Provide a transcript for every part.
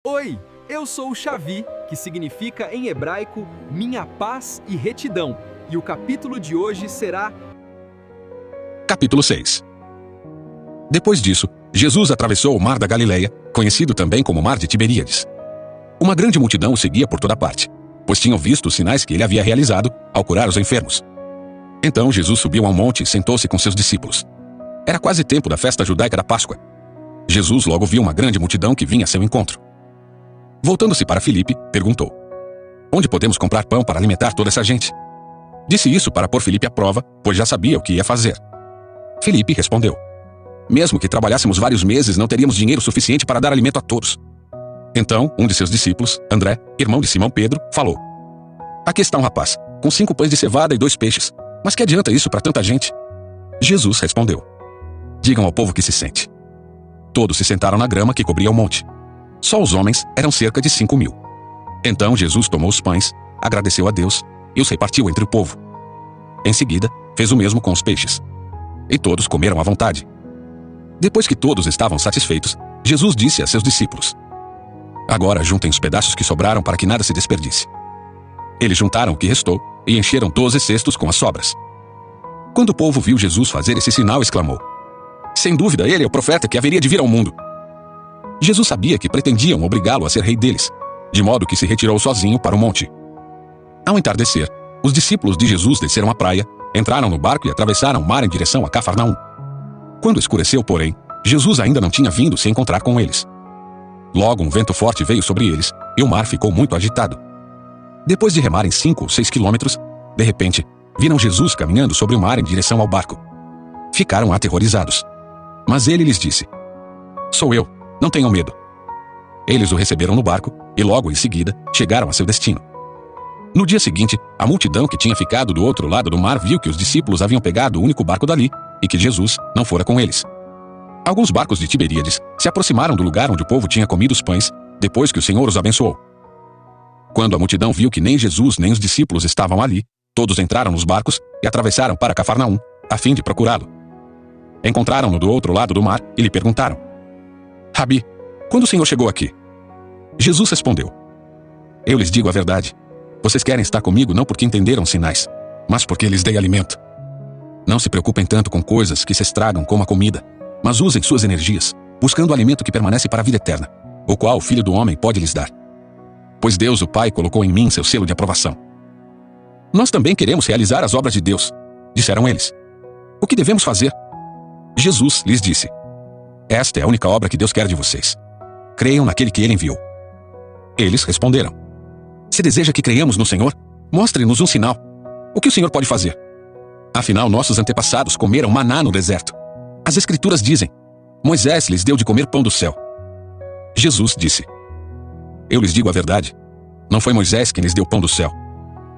Oi, eu sou o Xavi, que significa em hebraico minha paz e retidão, e o capítulo de hoje será Capítulo 6. Depois disso, Jesus atravessou o mar da Galileia, conhecido também como Mar de Tiberíades. Uma grande multidão o seguia por toda parte, pois tinham visto os sinais que ele havia realizado ao curar os enfermos. Então Jesus subiu a um monte e sentou-se com seus discípulos. Era quase tempo da festa judaica da Páscoa. Jesus logo viu uma grande multidão que vinha a seu encontro. Voltando-se para Filipe, perguntou: Onde podemos comprar pão para alimentar toda essa gente? Disse isso para pôr Filipe à prova, pois já sabia o que ia fazer. Filipe respondeu: Mesmo que trabalhássemos vários meses, não teríamos dinheiro suficiente para dar alimento a todos. Então, um de seus discípulos, André, irmão de Simão Pedro, falou: Aqui está um rapaz, com 5 pães de cevada e 2 peixes. Mas que adianta isso para tanta gente? Jesus respondeu: Digam ao povo que se sente. Todos se sentaram na grama que cobria o monte. Só os homens eram cerca de 5.000. Então Jesus tomou os pães, agradeceu a Deus e os repartiu entre o povo. Em seguida, fez o mesmo com os peixes. E todos comeram à vontade. Depois que todos estavam satisfeitos, Jesus disse a seus discípulos: Agora juntem os pedaços que sobraram para que nada se desperdice. Eles juntaram o que restou e encheram 12 cestos com as sobras. Quando o povo viu Jesus fazer esse sinal, exclamou: Sem dúvida, ele é o profeta que haveria de vir ao mundo. Jesus sabia que pretendiam obrigá-lo a ser rei deles, de modo que se retirou sozinho para o monte. Ao entardecer, os discípulos de Jesus desceram a praia, entraram no barco e atravessaram o mar em direção a Cafarnaum. Quando escureceu, porém, Jesus ainda não tinha vindo se encontrar com eles. Logo um vento forte veio sobre eles, e o mar ficou muito agitado. Depois de remarem 5 ou 6 quilômetros, de repente, viram Jesus caminhando sobre o mar em direção ao barco. Ficaram aterrorizados. Mas ele lhes disse: Sou eu, não tenham medo. Eles o receberam no barco, e logo em seguida, chegaram a seu destino. No dia seguinte, a multidão que tinha ficado do outro lado do mar viu que os discípulos haviam pegado o único barco dali, e que Jesus não fora com eles. Alguns barcos de Tiberíades se aproximaram do lugar onde o povo tinha comido os pães, depois que o Senhor os abençoou. Quando a multidão viu que nem Jesus nem os discípulos estavam ali, todos entraram nos barcos e atravessaram para Cafarnaum, a fim de procurá-lo. Encontraram-no do outro lado do mar e lhe perguntaram: Rabi, quando o Senhor chegou aqui? Jesus respondeu: Eu lhes digo a verdade. Vocês querem estar comigo não porque entenderam os sinais, mas porque lhes dei alimento. Não se preocupem tanto com coisas que se estragam como a comida, mas usem suas energias, buscando o alimento que permanece para a vida eterna, o qual o Filho do Homem pode lhes dar. Pois Deus, o Pai, colocou em mim seu selo de aprovação. Nós também queremos realizar as obras de Deus, disseram eles. O que devemos fazer? Jesus lhes disse: Esta é a única obra que Deus quer de vocês. Creiam naquele que ele enviou. Eles responderam: Se deseja que creiamos no Senhor, mostre-nos um sinal. O que o Senhor pode fazer? Afinal, nossos antepassados comeram maná no deserto. As Escrituras dizem: Moisés lhes deu de comer pão do céu. Jesus disse: Eu lhes digo a verdade. Não foi Moisés quem lhes deu pão do céu.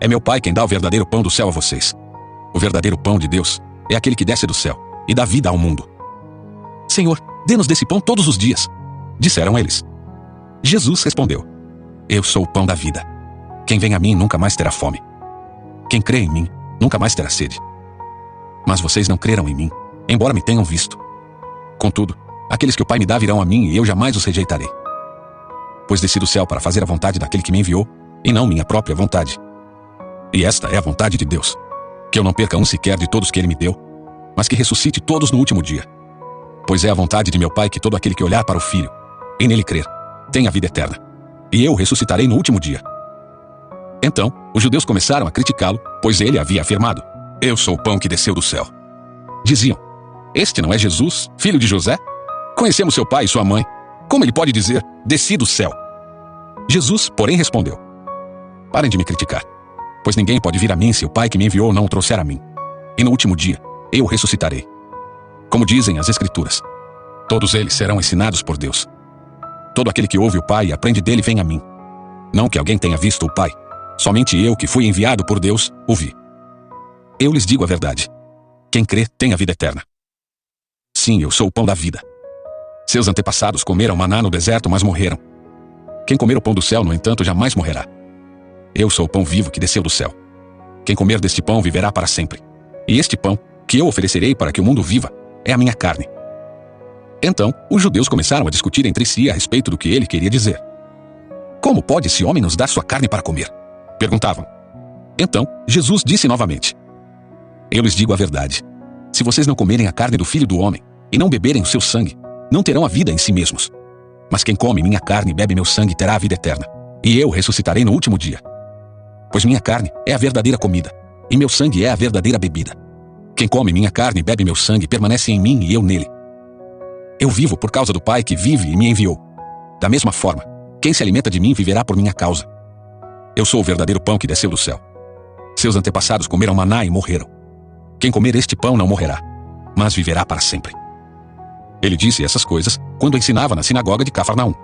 É meu Pai quem dá o verdadeiro pão do céu a vocês. O verdadeiro pão de Deus é aquele que desce do céu e dá vida ao mundo. Senhor, dê-nos desse pão todos os dias, disseram eles. Jesus respondeu: Eu sou o pão da vida. Quem vem a mim nunca mais terá fome. Quem crê em mim nunca mais terá sede. Mas vocês não creram em mim, embora me tenham visto. Contudo, aqueles que o Pai me dá virão a mim e eu jamais os rejeitarei. Pois desci do céu para fazer a vontade daquele que me enviou, e não minha própria vontade. E esta é a vontade de Deus, que eu não perca um sequer de todos que ele me deu, mas que ressuscite todos no último dia. Pois é a vontade de meu Pai que todo aquele que olhar para o Filho, e nele crer, tenha vida eterna, e eu o ressuscitarei no último dia. Então, os judeus começaram a criticá-lo, pois ele havia afirmado: Eu sou o pão que desceu do céu. Diziam: Este não é Jesus, filho de José? Conhecemos seu pai e sua mãe. Como ele pode dizer: Desci do céu? Jesus, porém, respondeu: Parem de me criticar, pois ninguém pode vir a mim se o Pai que me enviou não o trouxer a mim. E no último dia, eu o ressuscitarei. Como dizem as Escrituras, todos eles serão ensinados por Deus. Todo aquele que ouve o Pai e aprende dele vem a mim. Não que alguém tenha visto o Pai, somente eu, que fui enviado por Deus, o vi. Eu lhes digo a verdade. Quem crê tem a vida eterna. Sim, eu sou o pão da vida. Seus antepassados comeram maná no deserto, mas morreram. Quem comer o pão do céu, no entanto, jamais morrerá. Eu sou o pão vivo que desceu do céu. Quem comer deste pão viverá para sempre. E este pão, que eu oferecerei para que o mundo viva, é a minha carne. Então, os judeus começaram a discutir entre si a respeito do que ele queria dizer. Como pode esse homem nos dar sua carne para comer? Perguntavam. Então, Jesus disse novamente: Eu lhes digo a verdade. Se vocês não comerem a carne do Filho do Homem e não beberem o seu sangue, não terão a vida em si mesmos. Mas quem come minha carne e bebe meu sangue terá a vida eterna, e eu ressuscitarei no último dia. Pois minha carne é a verdadeira comida, e meu sangue é a verdadeira bebida. Quem come minha carne e bebe meu sangue permanece em mim e eu nele. Eu vivo por causa do Pai que vive e me enviou. Da mesma forma, quem se alimenta de mim viverá por minha causa. Eu sou o verdadeiro pão que desceu do céu. Seus antepassados comeram maná e morreram. Quem comer este pão não morrerá, mas viverá para sempre. Ele disse essas coisas quando ensinava na sinagoga de Cafarnaum.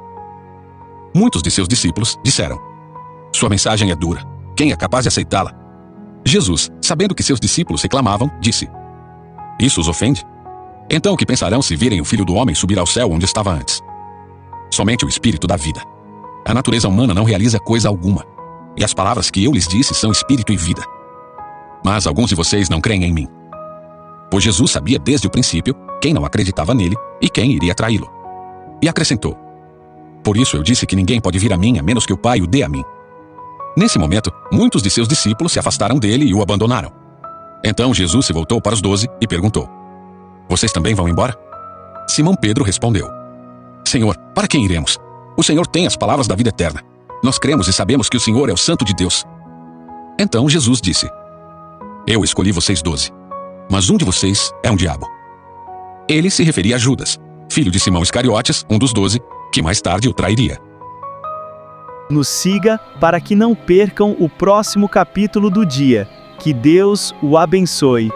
Muitos de seus discípulos disseram: Sua mensagem é dura. Quem é capaz de aceitá-la? Jesus, sabendo que seus discípulos reclamavam, disse: Isso os ofende? Então o que pensarão se virem o Filho do Homem subir ao céu onde estava antes? Somente o Espírito dá vida. A natureza humana não realiza coisa alguma. E as palavras que eu lhes disse são espírito e vida. Mas alguns de vocês não creem em mim. Pois Jesus sabia desde o princípio quem não acreditava nele e quem iria traí-lo. E acrescentou: Por isso eu disse que ninguém pode vir a mim a menos que o Pai o dê a mim. Nesse momento, muitos de seus discípulos se afastaram dele e o abandonaram. Então Jesus se voltou para os 12 e perguntou: Vocês também vão embora? Simão Pedro respondeu: Senhor, para quem iremos? O Senhor tem as palavras da vida eterna. Nós cremos e sabemos que o Senhor é o Santo de Deus. Então Jesus disse: Eu escolhi vocês 12, mas um de vocês é um diabo. Ele se referia a Judas, filho de Simão Iscariotes, um dos 12, que mais tarde o trairia. Nos siga para que não percam o próximo capítulo do dia. Que Deus o abençoe.